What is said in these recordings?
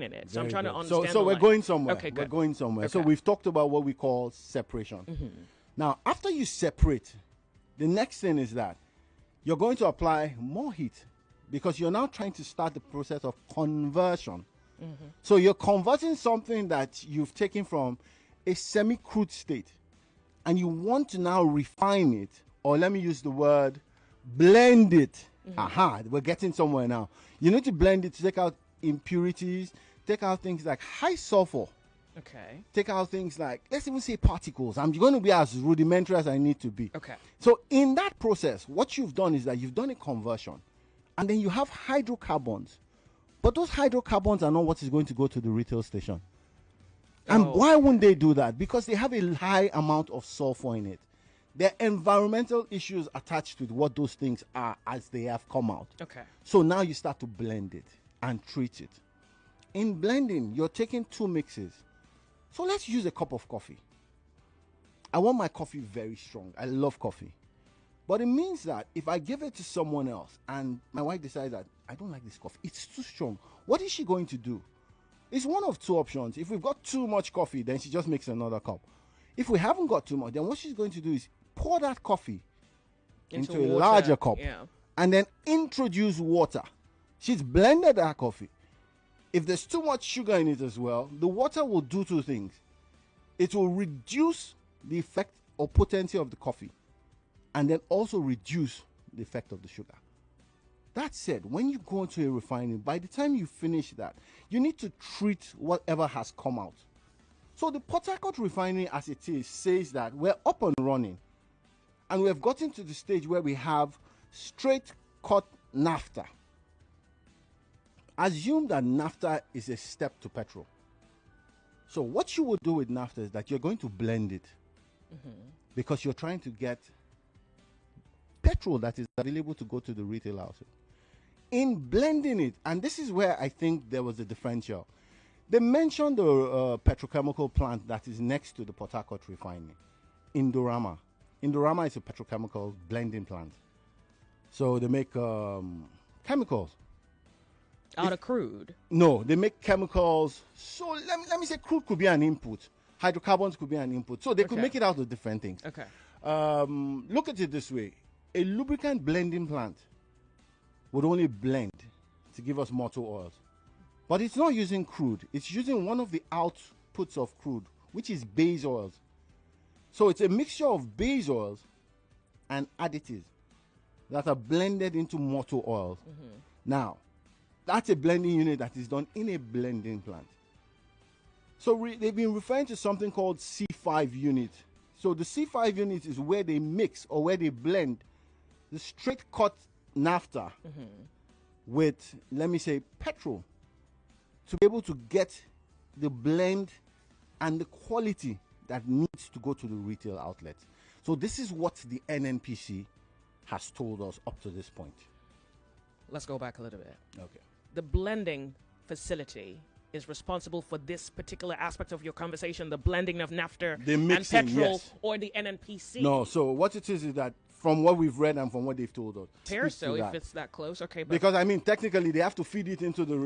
in it. So I'm Very trying to good. understand. So we're going somewhere. Okay, We're good. going somewhere. Okay. So we've talked about what we call separation. Now, after you separate, the next thing is that you're going to apply more heat because you're now trying to start the process of conversion. So you're converting something that you've taken from a semi-crude state and you want to now refine it, or let me use the word blend it. Aha, we're getting somewhere now. You need to blend it to take out impurities, take out things like high sulfur. Okay. Take out things like, let's even say particles. I'm going to be as rudimentary as I need to be. Okay. So in that process, what you've done is that you've done a conversion. And then you have hydrocarbons. But those hydrocarbons are not what is going to go to the retail station. And why wouldn't they do that? Because they have a high amount of sulfur in it. There are environmental issues attached with what those things are as they have come out. Okay. So now you start to blend it and treat it. In blending, you're taking two mixes. So let's use a cup of coffee. I want my coffee very strong. I love coffee. But it means that if I give it to someone else and my wife decides that I don't like this coffee, it's too strong, what is she going to do? It's one of two options. If we've got too much coffee, then she just makes another cup. If we haven't got too much, then what she's going to do is pour that coffee into a larger cup and then introduce water. She's blended that coffee. If there's too much sugar in it as well, the water will do two things. It will reduce the effect or potency of the coffee and then also reduce the effect of the sugar. That said, when you go into a refinery, by the time you finish that, you need to treat whatever has come out. So the Port Harcourt refinery as it is says that we're up and running and we have gotten to the stage where we have straight cut naphtha. Assume that naphtha is a step to petrol. So what you will do with naphtha is that you're going to blend it because you're trying to get petrol that is available to go to the retail outlet. In blending it, and this is where I think there was a differential. They mentioned the petrochemical plant that is next to the Port Harcourt refinery, Indorama. Indorama is a petrochemical blending plant. So they make chemicals. Out of crude? No, they make chemicals. So let me say crude could be an input. Hydrocarbons could be an input. So they could make it out of different things. Okay. Look at it this way. A lubricant blending plant would only blend to give us motor oils. But it's not using crude. It's using one of the outputs of crude, which is base oils. So it's a mixture of base oils and additives that are blended into motor oils. Now, that's a blending unit that is done in a blending plant. So they've been referring to something called C5 unit. So the C5 unit is where they mix or where they blend the straight cut naphtha with, let me say, petrol to be able to get the blend and the quality that needs to go to the retail outlets. So this is what the NNPC has told us up to this point. Let's go back a little bit. Okay. The blending facility is responsible for this particular aspect of your conversation, the blending of naphtha and petrol, or the NNPC? No, so what it is that from what we've read and from what they've told us. Appears so if it's that close. Okay. But because, I mean, technically, they have to feed it into the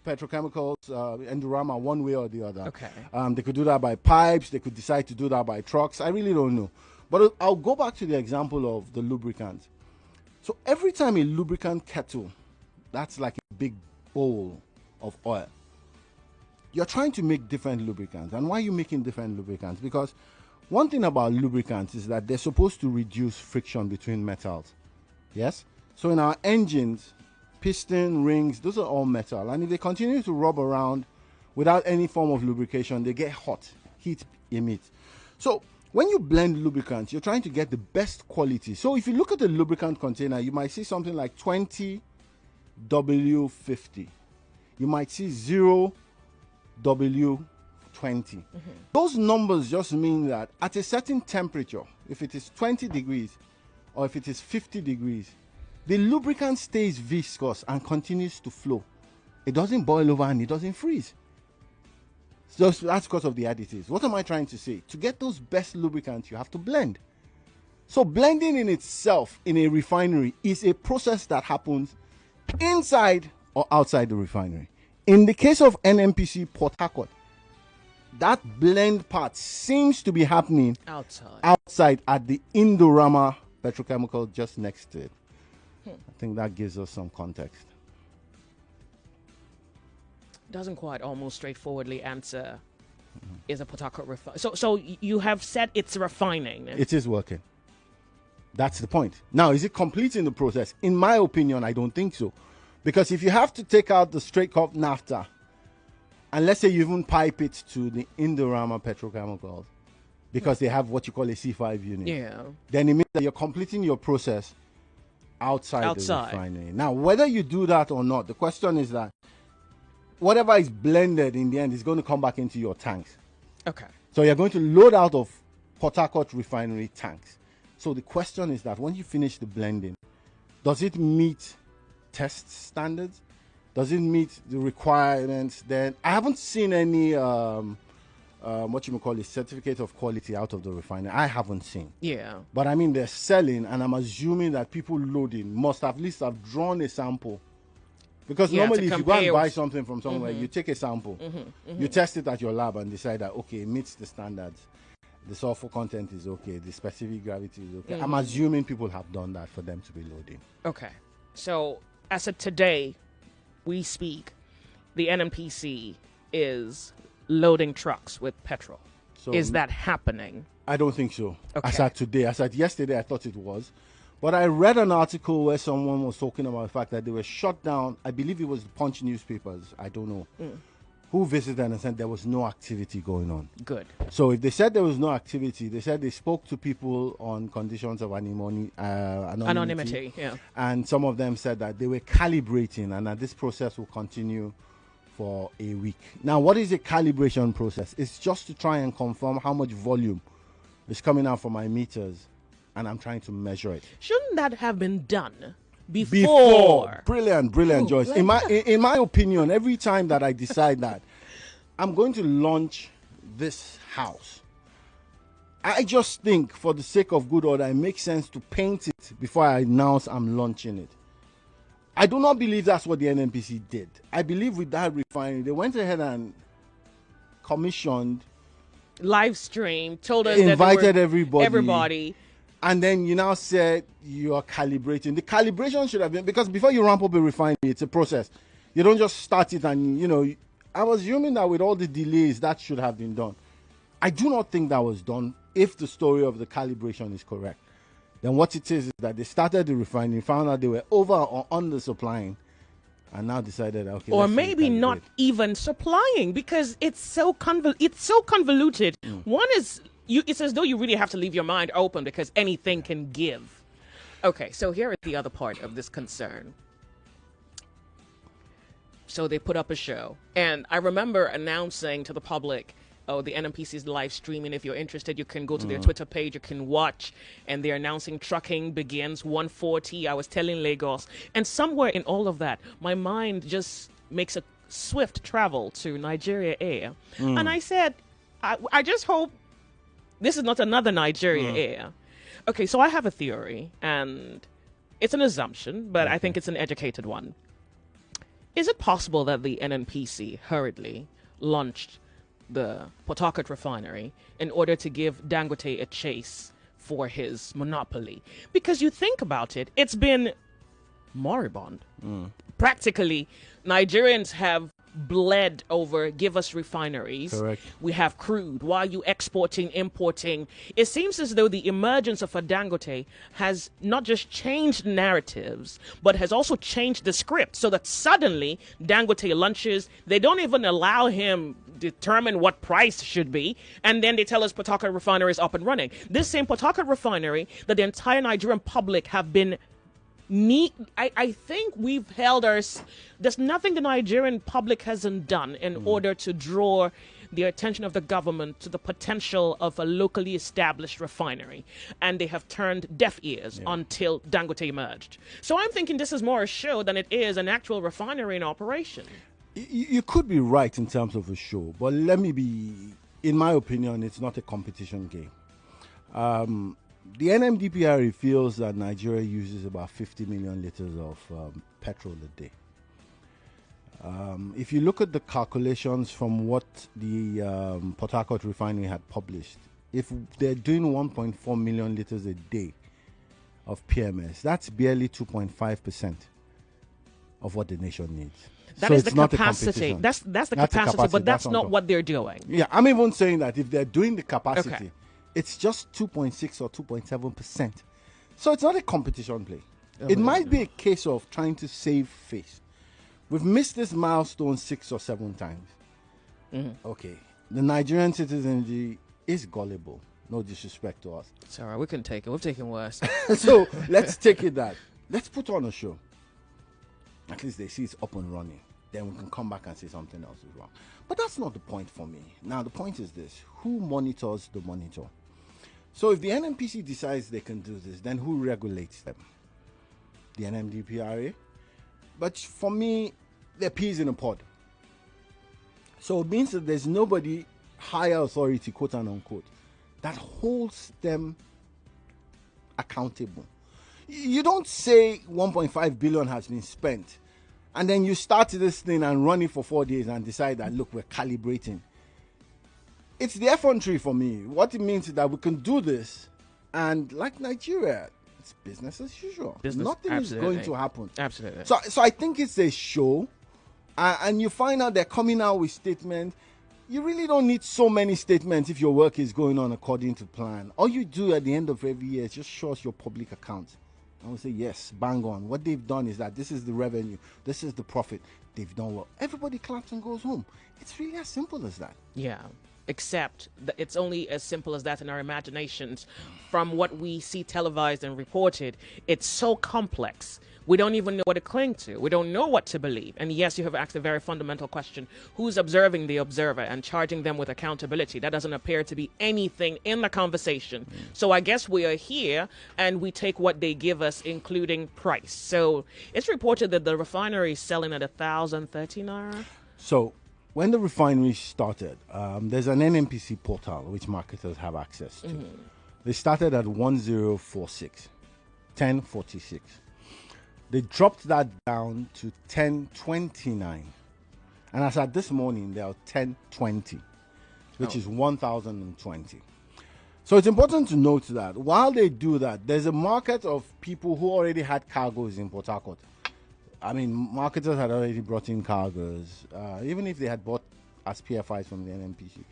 petrochemicals, Endurama, one way or the other. Okay. They could do that by pipes. They could decide to do that by trucks. I really don't know. But I'll go back to the example of the lubricant. So every time a lubricant kettle, that's like a big bowl of oil, you're trying to make different lubricants. And why are you making different lubricants? Because one thing about lubricants is that they're supposed to reduce friction between metals. Yes? So in our engines, piston, rings, those are all metal. And if they continue to rub around without any form of lubrication, they get hot. Heat emits. So when you blend lubricants, you're trying to get the best quality. So if you look at the lubricant container, you might see something like 20W50. You might see 0W20. Those numbers just mean that at a certain temperature, if it is 20 degrees or if it is 50 degrees, the lubricant stays viscous and continues to flow. It doesn't boil over and it doesn't freeze. So that's because of the additives. What am I trying to say? To get those best lubricants, you have to blend. So blending in itself in a refinery is a process that happens inside or outside the refinery. In the case of NNPC Port Harcourt, that blend part seems to be happening outside at the Indorama petrochemical just next to it. I think that gives us some context. Doesn't quite almost straightforwardly answer is a Port Harcourt refinery. So you have said it's refining. It is working. That's the point. Now, is it completing the process? In my opinion, I don't think so. Because if you have to take out the straight cut naphtha, and let's say you even pipe it to the Indorama petrochemicals, because they have what you call a C5 unit, then it means that you're completing your process outside the refinery. Now, whether you do that or not, the question is that whatever is blended in the end is going to come back into your tanks. Okay. So you're going to load out of Port Harcourt refinery tanks. So the question is that when you finish the blending, does it meet test standards? Does it meet the requirements? Then I haven't seen any what you may call a certificate of quality out of the refinery. I haven't seen. Yeah. But I mean, they're selling, and I'm assuming that people loading must at least have drawn a sample. Because normally if you go and buy something from somewhere, you take a sample, you test it at your lab and decide that, okay, it meets the standards. The sulfur content is okay, the specific gravity is okay. I'm assuming people have done that for them to be loading. Okay. So as of today, we speak, the NNPC is loading trucks with petrol. So is that happening? I don't think so. Okay. As at today, as at yesterday, I thought it was. But I read an article where someone was talking about the fact that they were shut down. I believe it was the Punch newspapers. I don't know. Who visited and said there was no activity going on. Good. So if they said there was no activity, they said they spoke to people on conditions of anonymity. Yeah. And some of them said that they were calibrating and that this process will continue for a week. Now, what is a calibration process? It's just to try and confirm how much volume is coming out from my meters, and I'm trying to measure it. Shouldn't that have been done before? Brilliant, Joyce. In my opinion, every time that I decide that I'm going to launch this house, I just think, for the sake of good order, it makes sense to paint it before I announce I'm launching it. I do not believe that's what the NNPC did. I believe with that refinery, they went ahead and commissioned, live stream, told us invited that everybody. And then you now said you are calibrating. The calibration should have been, because before you ramp up a refinery, it's a process. You don't just start it and, I was assuming that with all the delays, that should have been done. I do not think that was done, if the story of the calibration is correct. Then what it is that they started the refinery, found out they were over or under supplying, and now decided, okay, or maybe not even supplying, because it's so convoluted. One is, it's as though you really have to leave your mind open, because anything can give. Okay, so here is the other part of this concern. So they put up a show, and I remember announcing to the public, oh, the NNPC is live streaming. If you're interested, you can go to their Twitter page, you can watch, and they're announcing trucking begins 1:40. I was telling Lagos, and somewhere in all of that, my mind just makes a swift travel to Nigeria Air. And I said, I just hope this is not another Nigeria Air. Okay, so I have a theory, and it's an assumption, but I think it's an educated one. Is it possible that the NNPC hurriedly launched the Port Harcourt refinery in order to give Dangote a chase for his monopoly? Because you think about it, it's been moribund. Practically, Nigerians have bled over, give us refineries. Correct. We have crude. Why are you exporting, importing? It seems as though the emergence of a Dangote has not just changed narratives, but has also changed the script, so that suddenly Dangote lunches, they don't even allow him determine what price should be, and then they tell us Port Harcourt refinery is up and running. This same Port Harcourt refinery that the entire Nigerian public have been I think we've held there's nothing the Nigerian public hasn't done in order to draw the attention of the government to the potential of a locally established refinery. And they have turned deaf ears until Dangote emerged. So I'm thinking this is more a show than it is an actual refinery in operation. You could be right in terms of a show, but in my opinion, it's not a competition game. The NMDPRA feels that Nigeria uses about 50 million liters of petrol a day. If you look at the calculations from what the Port Harcourt refinery had published, if they're doing 1.4 million liters a day of PMS, that's barely 2.5% of what the nation needs. That is the capacity. That's the capacity, but that's not what they're doing. Yeah, I'm even saying that if they're doing the capacity, it's just 2.6 or 2.7%. So it's not a competition play. It might be a case of trying to save face. We've missed this milestone 6 or 7 times. Okay. The Nigerian citizenry is gullible. No disrespect to us. It's all right. We can take it. We've taken worse. So let's take it that. Let's put on a show. At least they see it's up and running. Then we can come back and say something else is wrong. But that's not the point for me. Now, the point is this. Who monitors the monitor? So if the NNPC decides they can do this, then who regulates them? The NMDPRA? But for me, they're peas in a pod. So it means that there's nobody higher authority, quote and unquote, that holds them accountable. You don't say 1.5 billion has been spent and then you start this thing and run it for 4 days and decide that, look, we're calibrating. It's the effrontery for me. What it means is that we can do this, and like Nigeria, it's business as usual. Nothing is going to happen. Absolutely. So I think it's a show, and you find out they're coming out with statements. You really don't need so many statements if your work is going on according to plan. All you do at the end of every year is just show us your public account. And we say, yes, bang on. What they've done is that this is the revenue, this is the profit. They've done well. Everybody claps and goes home. It's really as simple as that. Yeah. Except that it's only as simple as that in our imaginations. From what we see televised and reported, it's so complex. We don't even know what to cling to. We don't know what to believe. And yes, you have asked a very fundamental question. Who's observing the observer and charging them with accountability? That doesn't appear to be anything in the conversation. So I guess we are here and we take what they give us, including price. So it's reported that the refinery is selling at 1,030 naira. So when the refinery started, there's an NNPC portal which marketers have access to. They started at 1046. They dropped that down to 1029. And as at this morning, they are 1020, which is 1020. So it's important to note that while they do that, there's a market of people who already had cargoes in Port Harcourt. I mean, marketers had already brought in cargoes, even if they had bought as PFIs from the NNPC.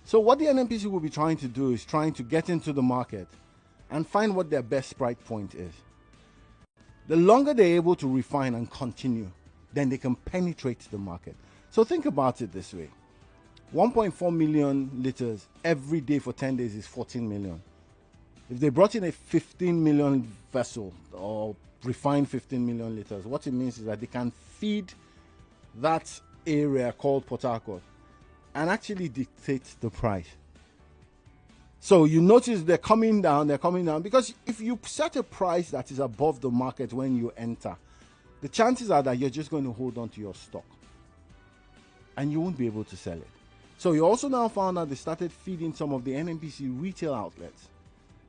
So what the NNPC will be trying to do is trying to get into the market and find what their best price point is. The longer they're able to refine and continue, then they can penetrate the market. So think about it this way. 1.4 million liters every day for 10 days is 14 million. If they brought in a 15 million vessel or refined 15 million liters, what it means is that they can feed that area called Port Harcourt and actually dictate the price. So you notice they're coming down because if you set a price that is above the market when you enter, the chances are that you're just going to hold on to your stock and you won't be able to sell it. So you also now found out they started feeding some of the NNPC retail outlets,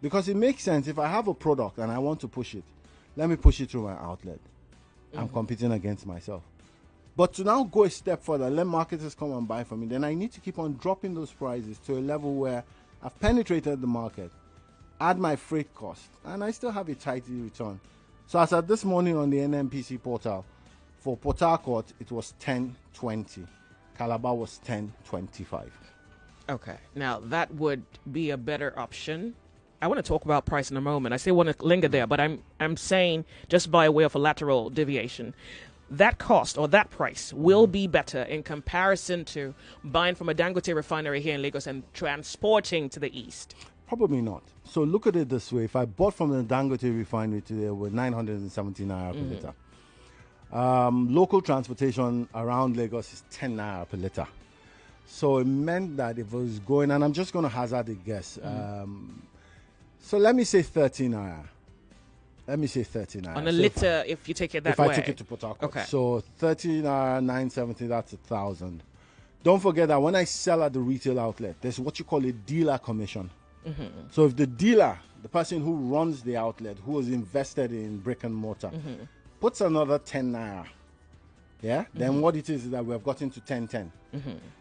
because it makes sense. If I have a product and I want to push it, let me push it through my outlet. I'm competing against myself. But to now go a step further, let marketers come and buy from me, then I need to keep on dropping those prices to a level where I've penetrated the market, add my freight cost, and I still have a tidy return. So as at this morning on the NNPC portal, for Port Harcourt, it was 1020. Calabar was 1025. Okay. Now, that would be a better option. I want to talk about price in a moment. I still want to linger there, but I'm saying, just by way of a lateral deviation, that cost or that price will be better in comparison to buying from a Dangote refinery here in Lagos and transporting to the east. Probably not. So look at it this way. If I bought from the Dangote refinery today with 970 naira per liter, local transportation around Lagos is 10 naira per liter. So it meant that if it was going, and I'm just going to hazard a guess, so let me say 13 naira. Let me say 13 naira. On a liter, if you take it that way. If I took it to Port Harcourt. Okay. So 13 naira, 970, that's 1,000. Don't forget that when I sell at the retail outlet, there's what you call a dealer commission. So if the dealer, the person who runs the outlet, who has invested in brick and mortar, puts another 10 naira yeah, then what it is that we have gotten to 10.10.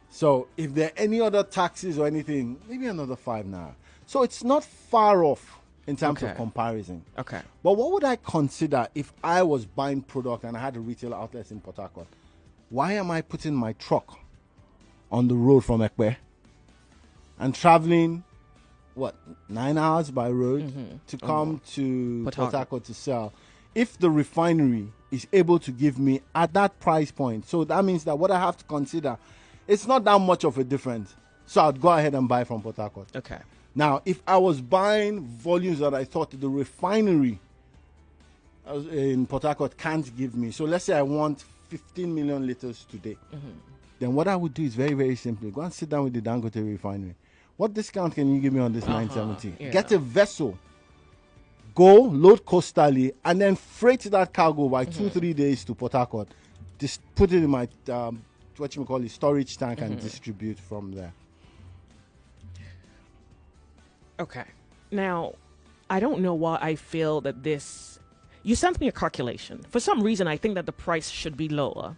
So if there are any other taxes or anything, maybe another 5 naira. So it's not far off in terms of comparison. Okay. But what would I consider if I was buying product and I had a retail outlet in Port Harcourt? Why am I putting my truck on the road from Ekpe and traveling, 9 hours by road to come to Port Harcourt to sell? If the refinery is able to give me at that price point, so that means that what I have to consider, it's not that much of a difference. So I'd go ahead and buy from Port Harcourt. Okay. Now, if I was buying volumes that I thought the refinery in Port Harcourt can't give me, so let's say I want 15 million liters today, then what I would do is very, very simply go and sit down with the Dangote refinery. What discount can you give me on this 970? Yeah. Get a vessel, go load coastally, and then freight that cargo by 2-3 days to Port Harcourt. Just put it in my storage tank and distribute from there. Okay. Now, I don't know why I feel that this... You sent me a calculation. For some reason, I think that the price should be lower.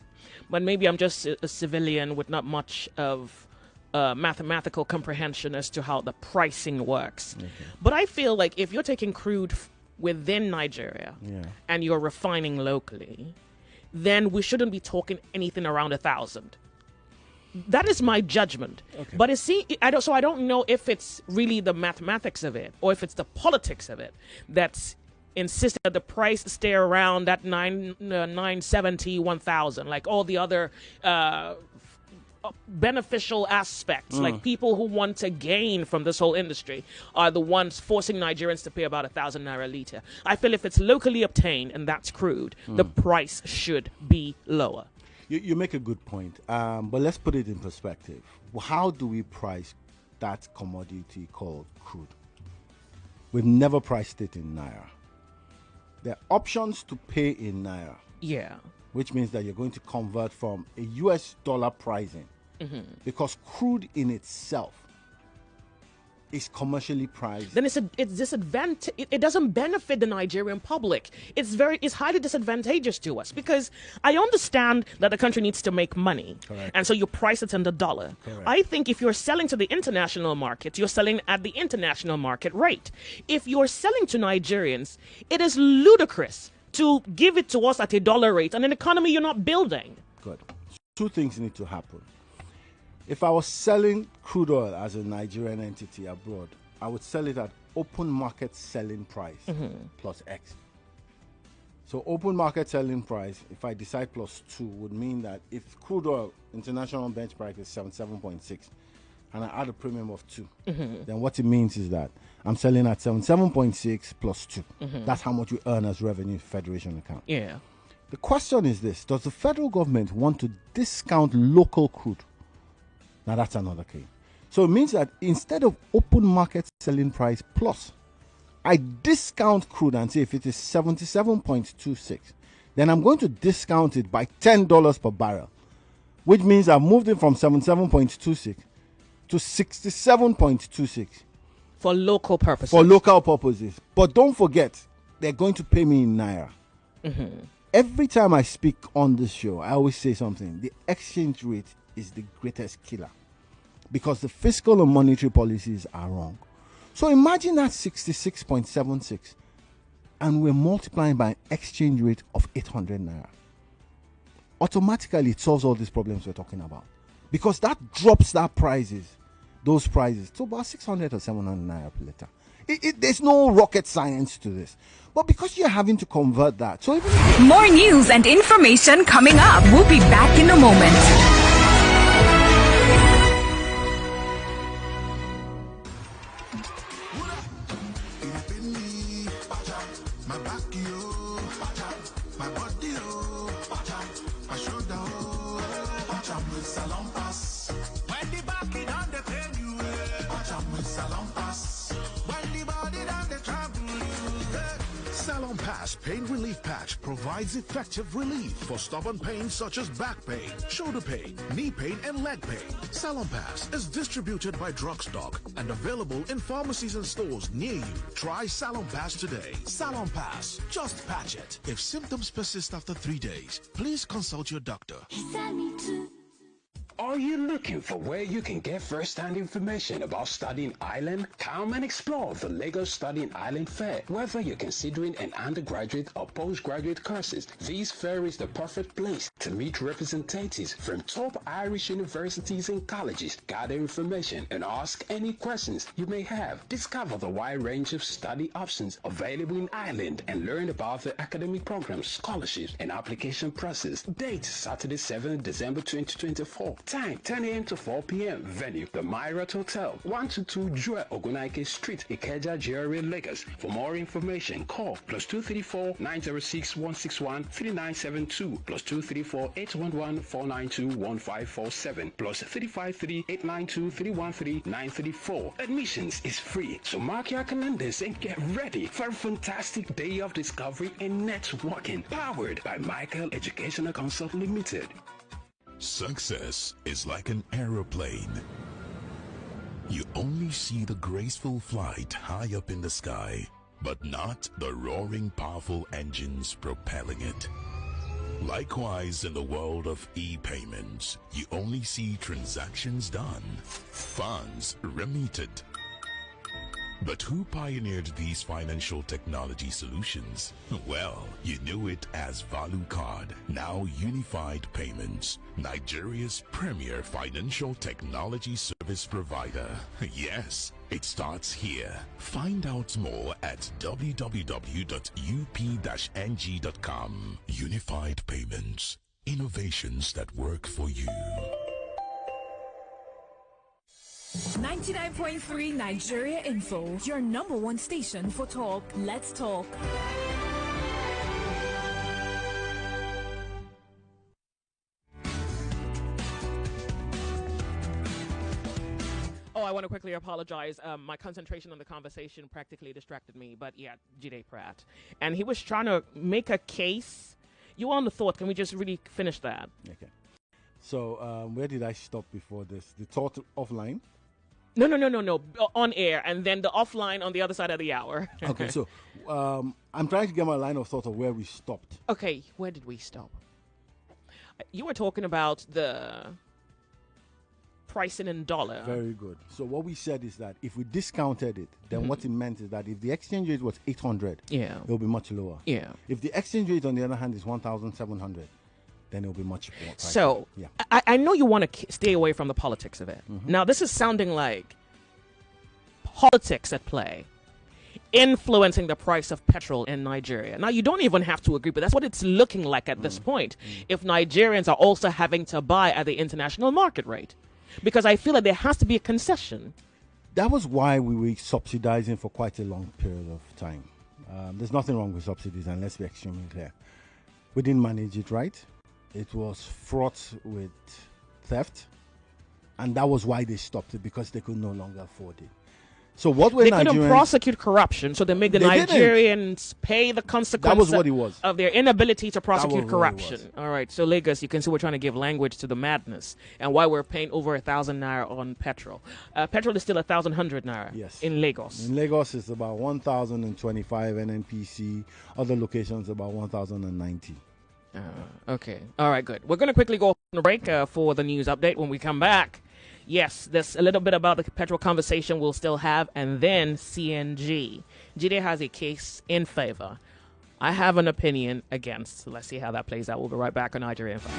But maybe I'm just a civilian with not much of mathematical comprehension as to how the pricing works. Okay. But I feel like if you're taking crude within Nigeria and you're refining locally, then we shouldn't be talking anything around 1,000. That is my judgment. Okay. But I don't know if it's really the mathematics of it or if it's the politics of it that's insisting that the price stay around that 970, 1,000, like all the other beneficial aspects, like people who want to gain from this whole industry are the ones forcing Nigerians to pay about 1,000 naira a liter. I feel if it's locally obtained and that's crude, the price should be lower. You make a good point, but let's put it in perspective. How do we price that commodity called crude? We've never priced it in naira. There are options to pay in naira. Yeah. Which means that you're going to convert from a US dollar pricing because crude in itself is commercially priced. Then it's disadvantage. It doesn't benefit the Nigerian public. It's highly disadvantageous to us because I understand that the country needs to make money. Correct. And so you price it in the dollar. Correct. I think if you're selling to the international market, you're selling at the international market rate. If you're selling to Nigerians, it is ludicrous to give it to us at a dollar rate and an economy you're not building. Good. Two things need to happen. If I was selling crude oil as a Nigerian entity abroad, I would sell it at open market selling price plus X. So open market selling price, if I decide plus 2, would mean that if crude oil international benchmark is 77.6 and I add a premium of 2, then what it means is that I'm selling at 77.6 plus 2. That's how much you earn as revenue federation account. Yeah. The question is this: does the federal government want to discount local crude? Now that's another case. So it means that instead of open market selling price plus, I discount crude and say if it is 77.26, then I'm going to discount it by $10 per barrel, which means I've moved it from 77.26 to 67.26. For local purposes. For local purposes. But don't forget, they're going to pay me in naira. Every time I speak on this show, I always say something. The exchange rate is the greatest killer because the fiscal and monetary policies are wrong. So imagine that 66.76 and we're multiplying by an exchange rate of 800 naira. Automatically, it solves all these problems we're talking about because that drops those prices to about 600 or 700 naira per liter. There's no rocket science to this. But because you're having to convert that. So more news and information coming up. We'll be back in a moment. Pass Pain Relief Patch provides effective relief for stubborn pain such as back pain, shoulder pain, knee pain, and leg pain. Salon Pass is distributed by Drugstock and available in pharmacies and stores near you. Try Salon Pass today. Salon Pass, just patch it. If symptoms persist after 3 days, please consult your doctor. Are you looking for where you can get first-hand information about studying Ireland? Come and explore the Lagos Studying Ireland Fair. Whether you're considering an undergraduate or postgraduate courses, this fair is the perfect place to meet representatives from top Irish universities and colleges, gather information, and ask any questions you may have. Discover the wide range of study options available in Ireland and learn about the academic programs, scholarships, and application process. Date Saturday, 7th December 2024. Time 10 a.m. to 4 p.m. Venue The Myriott Hotel, 122 Joy Ogunaike Street, Ikeja, GRA, Lagos. For more information, call +234 906 161 3972 +234 811 492 1547 +353 892 313 934. Admissions is free, so mark your calendars and get ready for a fantastic day of discovery and networking. Powered by Michael Educational Consult Limited. Success is like an aeroplane. You only see the graceful flight high up in the sky, but not the roaring, powerful engines propelling it. Likewise, in the world of e-payments, you only see transactions done, funds remitted. But who pioneered these financial technology solutions? Well, you knew it as Value Card, now Unified Payments, Nigeria's premier financial technology service provider. Yes, it starts here. Find out more at www.up-ng.com. Unified Payments, innovations that work for you. 99.3 Nigeria Info, your number one station for talk. Let's talk. Oh, I want to quickly apologize. My concentration on the conversation practically distracted me. But yeah, Jide Pratt. And he was trying to make a case. You on the thought. Can we just really finish that? Okay. So where did I stop before this? The thought offline? No. On air, and then the offline on the other side of the hour. Okay, so I'm trying to get my line of thought of where we stopped. Okay, where did we stop? You were talking about the pricing in dollar. Very good. So what we said is that if we discounted it, then what it meant is that if the exchange rate was 800, yeah, it will be much lower. Yeah. If the exchange rate, on the other hand, is 1,700, then it will be much more pricey. So yeah. I know you want to stay away from the politics of it. Now, this is sounding like politics at play, influencing the price of petrol in Nigeria. Now, you don't even have to agree, but that's what it's looking like at this point, if Nigerians are also having to buy at the international market rate. Because I feel like there has to be a concession. That was why we were subsidizing for quite a long period of time. There's nothing wrong with subsidies, and let's be extremely clear. We didn't manage it right. It was fraught with theft, and that was why they stopped it, because they could no longer afford it. So what were they couldn't prosecute corruption, so they make the Nigerians pay the consequences of their inability to prosecute corruption. All right, so Lagos, you can see we're trying to give language to the madness and why we're paying over 1,000 naira on petrol. Petrol is still 1,100 naira in Lagos. In Lagos, it's about 1,025 NNPC. Other locations about 1,090. Okay, all right, good. We're going to quickly go on a break for the news update. When we come back, yes, there's a little bit about the petrol conversation we'll still have, and then CNG. Jide has a case in favor. I have an opinion against. So let's see how that plays out. We'll be right back on Naija Info.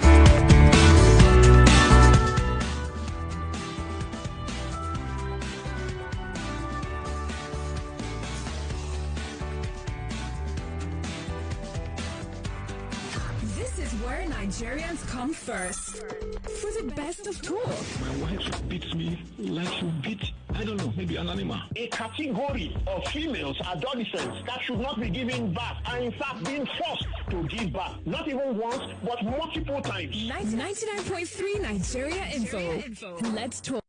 Where Nigerians come first for the best of talk. My wife beats me like you beat, I don't know, maybe an animal. A category of females, adolescents, that should not be giving birth are in fact being forced to give birth. Not even once, but multiple times. 99.3 Nigeria Info. Let's talk.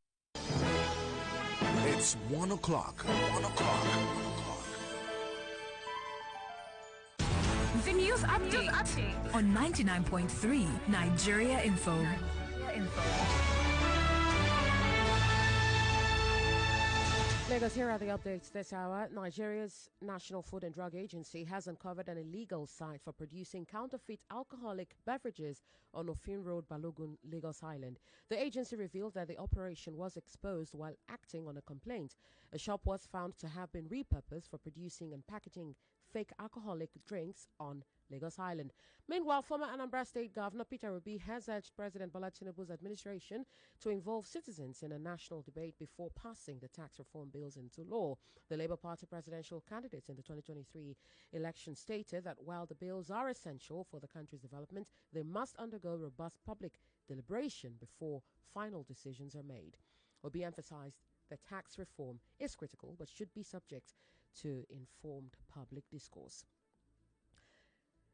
It's 1 o'clock. 1 o'clock. The news update on 99.3 Nigeria Info. Lagos, here are the updates this hour. Nigeria's National Food and Drug Agency has uncovered an illegal site for producing counterfeit alcoholic beverages on Ofin Road, Balogun, Lagos Island. The agency revealed that the operation was exposed while acting on a complaint. A shop was found to have been repurposed for producing and packaging fake alcoholic drinks on Lagos Island. Meanwhile, former Anambra State Governor Peter Obi has urged President Bola Tinubu's administration to involve citizens in a national debate before passing the tax reform bills into law. The Labour Party presidential candidates in the 2023 election stated that while the bills are essential for the country's development, they must undergo robust public deliberation before final decisions are made. Obi emphasized that tax reform is critical but should be subject to informed public discourse.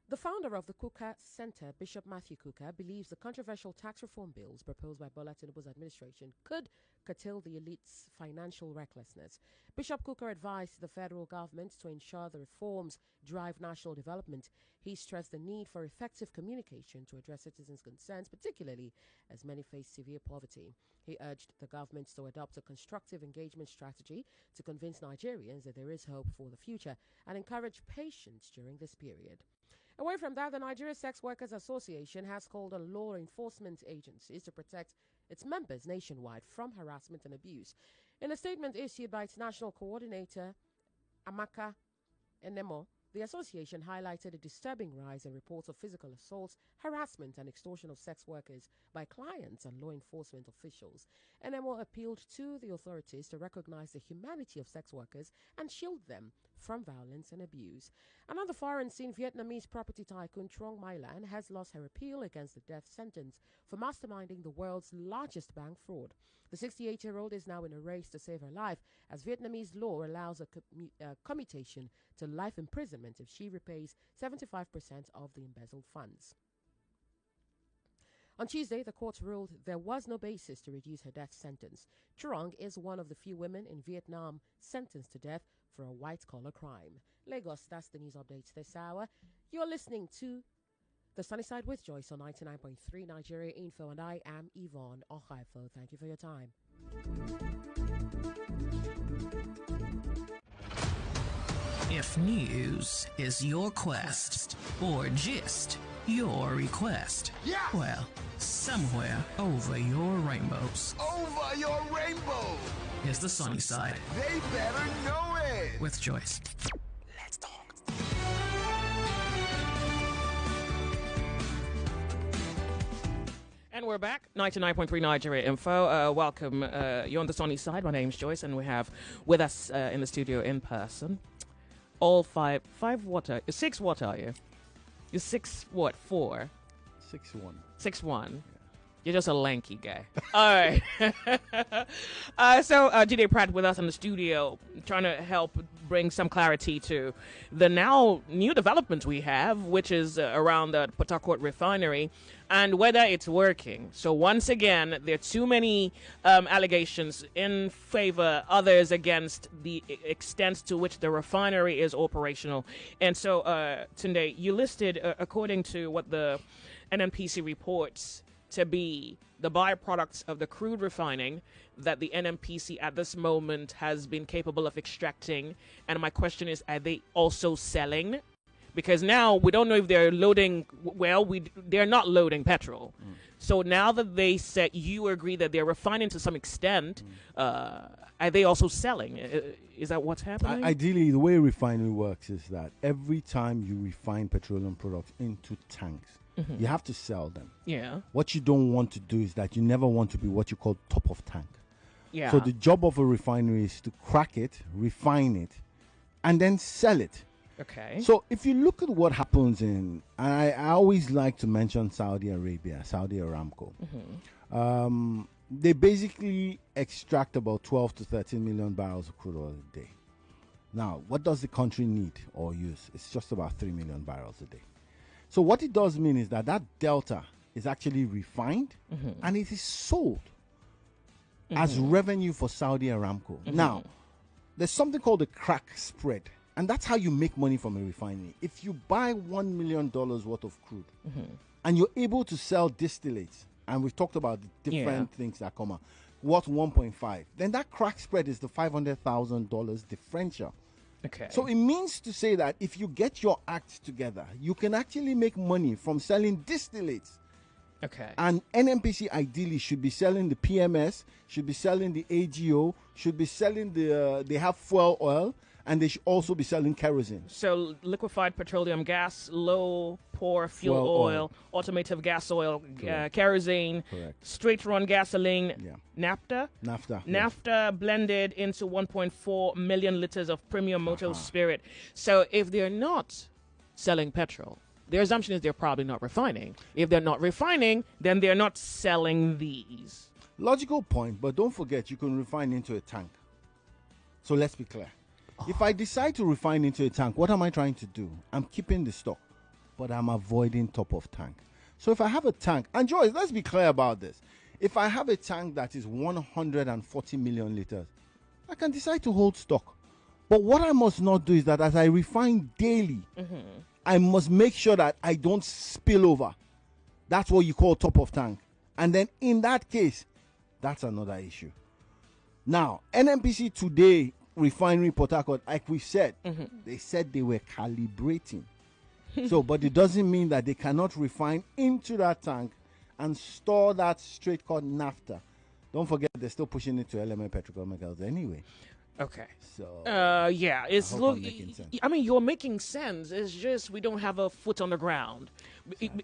The founder of the Kuka Center, Bishop Matthew Kuka, believes the controversial tax reform bills proposed by Bola Tinubu's administration could curtail the elite's financial recklessness. Bishop Kuka advised the federal government to ensure the reforms drive national development. He stressed the need for effective communication to address citizens' concerns, particularly as many face severe poverty. He urged the government to adopt a constructive engagement strategy to convince Nigerians that there is hope for the future and encourage patience during this period. Away from that, the Nigeria Sex Workers Association has called on law enforcement agencies to protect its members nationwide from harassment and abuse. In a statement issued by its national coordinator, Amaka Enemo, the association highlighted a disturbing rise in reports of physical assaults, harassment, and extortion of sex workers by clients and law enforcement officials. NMO appealed to the authorities to recognize the humanity of sex workers and shield them from violence and abuse. And on the foreign scene, Vietnamese property tycoon Trong My Lan has lost her appeal against the death sentence for masterminding the world's largest bank fraud. The 68-year-old is now in a race to save her life, as Vietnamese law allows a commutation to life imprisonment if she repays 75% of the embezzled funds. On Tuesday, the court ruled there was no basis to reduce her death sentence. Trong is one of the few women in Vietnam sentenced to death for a white-collar crime. Lagos, that's the news updates this hour. You're listening to The Sunny Side with Joyce on 99.3 Nigeria Info, and I am Yvonne Ohaifo. Thank you for your time. If news is your quest, or gist your request, well, somewhere over your rainbows. Over your rainbow! Is the sunny side. They better know it! With Joyce. Let's talk. And we're back, 99.3 Nigeria Info. Welcome. You're on the sunny side. My name's Joyce, and we have with us in the studio in person all five what are, 6 what are you? You're 6 what, 4? 6'1". 6'1". Yeah. You're just a lanky guy. All right. So Jide Pratt with us in the studio, trying to help bring some clarity to the now new development we have, which is around the Port Harcourt refinery and whether it's working. So once again, there are too many allegations in favor, others against the extent to which the refinery is operational. And so, Tunde, you listed, according to what the NNPC reports to be the byproducts of the crude refining that the NNPC at this moment has been capable of extracting. And my question is, are they also selling? Because now we don't know if they're loading, they're not loading petrol. So now that they said, you agree that they're refining to some extent, are they also selling? Is that what's happening? Ideally, the way a refinery works is that every time you refine petroleum products into tanks, you have to sell them. Yeah. What you don't want to do is that you never want to be what you call top of tank. Yeah. So the job of a refinery is to crack it, refine it, and then sell it. Okay. So if you look at what happens in, and I always like to mention Saudi Arabia, Saudi Aramco. They basically extract about 12 to 13 million barrels of crude oil a day. Now, what does the country need or use? It's just about 3 million barrels a day. So what it does mean is that that delta is actually refined and it is sold as revenue for Saudi Aramco. Now, there's something called the crack spread And that's how you make money from a refinery. If you buy $1 million worth of crude and you're able to sell distillates, and we've talked about the different things that come out, worth 1.5, then that crack spread is the $500,000 differential. Okay. So it means to say that if you get your act together, you can actually make money from selling distillates. Okay. And NMPC ideally should be selling the PMS, should be selling the AGO, should be selling they have fuel oil, and they should also be selling kerosene. So liquefied petroleum gas, low pour fuel oil, automotive gas oil, kerosene, straight run gasoline, naphtha, blended into 1.4 million liters of premium motor spirit. So if they're not selling petrol, the assumption is they're probably not refining. If they're not refining, then they're not selling these. Logical point, but don't forget you can refine into a tank. So let's be clear. If I decide to refine into a tank, what am I trying to do? I'm keeping the stock, but I'm avoiding top of tank. So if I have a tank, and Joyce, let's be clear about this. If I have a tank that is 140 million liters, I can decide to hold stock. But what I must not do is that as I refine daily, I must make sure that I don't spill over. That's what you call top of tank. And then in that case, that's another issue. Now, NMPC today, refinery Port Harcourt, like we said, they said they were calibrating. So, but it doesn't mean that they cannot refine into that tank and store that straight called naphtha. Don't forget, they're still pushing it to element petrochemicals anyway. Okay. So yeah, it's I mean, you're making sense. It's just we don't have a foot on the ground.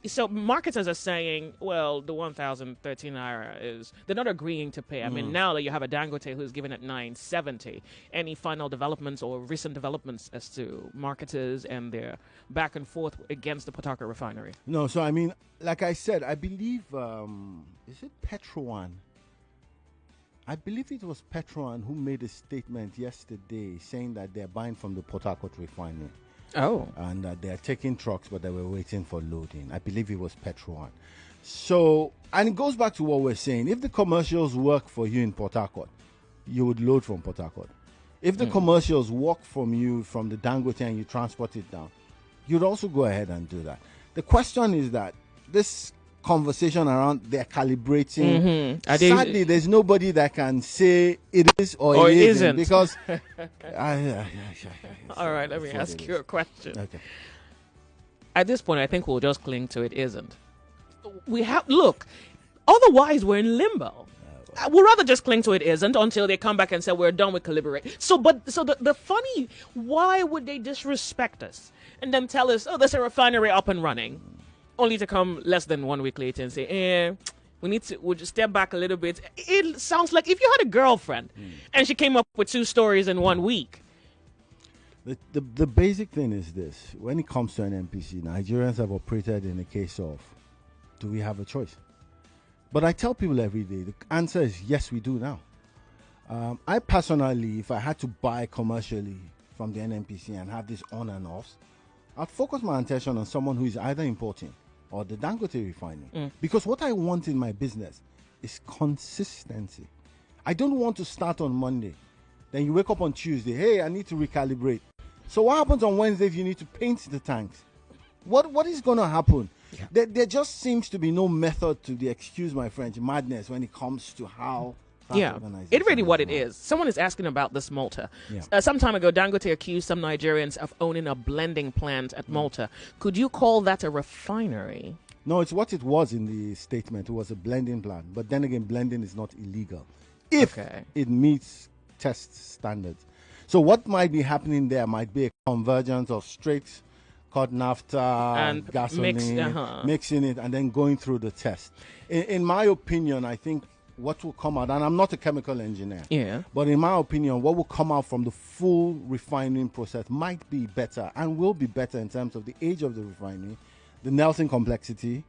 So marketers are saying, well, the 1,013 naira is they're not agreeing to pay. I mean, now that you have a Dangote who's given it 970, any final developments or recent developments as to marketers and their back and forth against the Port Harcourt refinery? No, so I mean, like I said, I believe is it Petroan? I believe it was Petroan who made a statement yesterday saying that they're buying from the Port Harcourt refinery. Oh. And that they're taking trucks, but they were waiting for loading. I believe it was Petroan. So, and it goes back to what we're saying. If the commercials work for you in Port Harcourt, you would load from Port Harcourt. If the commercials work from you from the Dangote and you transport it down, you'd also go ahead and do that. The question is that this conversation around they're calibrating. Sadly, there's nobody that can say it is or it isn't because. All right, let me ask you a question. Okay. At this point, I think we'll just cling to it isn't. Look. Otherwise, we're in limbo. We'll rather just cling to it isn't until they come back and say we're done with calibrate. So the funny, why would they disrespect us and then tell us, oh, there's a refinery up and running? Only to come less than 1 week later and say, we'll just step back a little bit. It sounds like if you had a girlfriend and she came up with 2 stories in 1 week. The basic thing is this. When it comes to an NPC, Nigerians have operated in a case of, do we have a choice? But I tell people every day, the answer is yes, we do now. I personally, if I had to buy commercially from the NNPC and have this on and offs, I'd focus my attention on someone who is either importing or the Dangote refining. Because what I want in my business is consistency. I don't want to start on Monday. Then you wake up on Tuesday, hey, I need to recalibrate. So what happens on Wednesday if you need to paint the tanks? What is going to happen? Yeah. There just seems to be no method to the, excuse my French, madness when it comes to how. It's really what it is. Someone is asking about this Malta. Some time ago, Dangote accused some Nigerians of owning a blending plant at Malta. Could you call that a refinery? No, it's what it was in the statement. It was a blending plant. But then again, blending is not illegal if it meets test standards. So what might be happening there might be a convergence of straight cut naphtha and gasoline, mixing it and then going through the test. In my opinion, I think what will come out, and I'm not a chemical engineer, but in my opinion, what will come out from the full refining process might be better and will be better in terms of the age of the refinery, the Nelson complexity,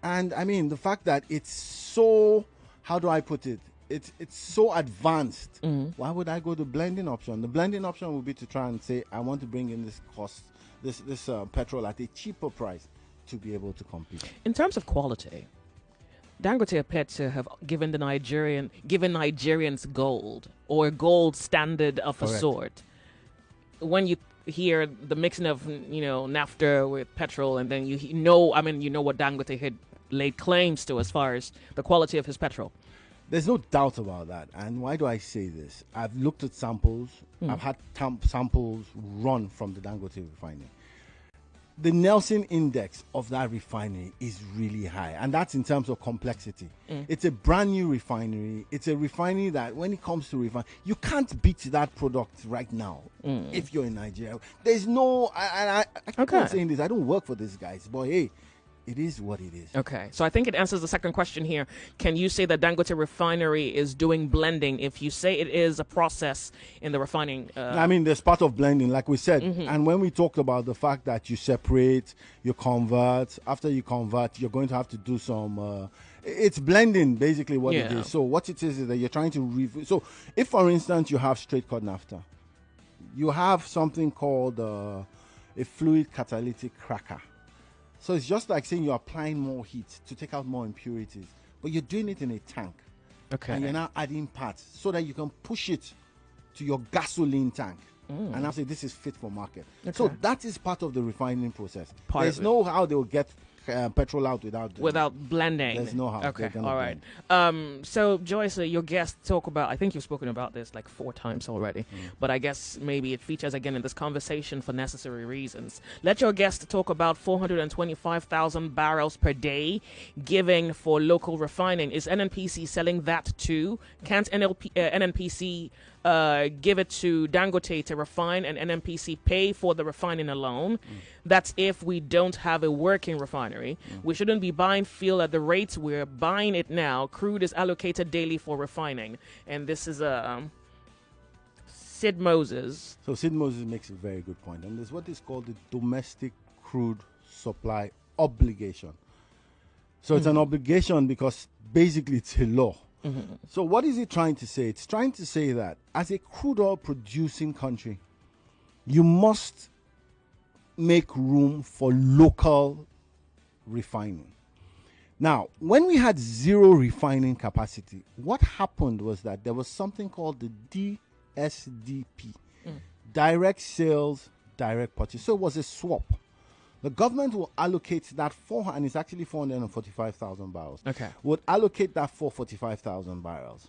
and I mean the fact that it's so, how do I put it? It's so advanced. Why would I go the blending option? The blending option would be to try and say, I want to bring in this cost, this petrol at a cheaper price to be able to compete. In terms of quality, Dangote appeared to have given Nigerians gold or gold standard of a sort. When you hear the mixing of, naphtha with petrol, and then you know what Dangote had laid claims to as far as the quality of his petrol. There's no doubt about that. And why do I say this? I've looked at samples. I've had samples run from the Dangote refinery. The Nelson index of that refinery is really high, and that's in terms of complexity. It's a brand new refinery. It's a refinery that, when it comes to refine, you can't beat that product right now if you're in Nigeria. There's no, I keep on saying this, I don't work for these guys, but hey, it is what it is. Okay, so I think it answers the second question here. Can you say that Dangote Refinery is doing blending if you say it is a process in the refining? There's part of blending, like we said. And when we talked about the fact that you separate, you convert, after you convert, you're going to have to do some... it's blending, basically, what it is. So what it is that you're trying to... So if, for instance, you have straight cut naphtha, you have something called a fluid catalytic cracker. So it's just like saying you're applying more heat to take out more impurities, but you're doing it in a tank. Okay. And you're now adding parts so that you can push it to your gasoline tank. And I'll say this is fit for market. Okay. So that is part of the refining process. There's no how they will get petrol out without blending. There's no how. Okay, all right. So Joyce, your guest talk about, I think you've spoken about this like 4 times already, but I guess maybe it features again in this conversation for necessary reasons. Let your guest talk about 425,000 barrels per day giving for local refining. Is NNPC selling that too? Can't NNPC give it to Dangote to refine, and NNPC pay for the refining alone? That's if we don't have a working refinery. We shouldn't be buying fuel at the rates we're buying it now. Crude is allocated daily for refining. And this is Sid Moses. So Sid Moses makes a very good point. And there's what is called the domestic crude supply obligation. So it's an obligation because basically it's a law. So what is it trying to say? It's trying to say that as a crude oil producing country, you must make room for local refining. Now, when we had zero refining capacity, what happened was that there was something called the DSDP, direct sales, direct purchase. So it was a swap. The government will allocate that and it's actually 445,000 barrels. Okay. Would allocate that 445,000 barrels.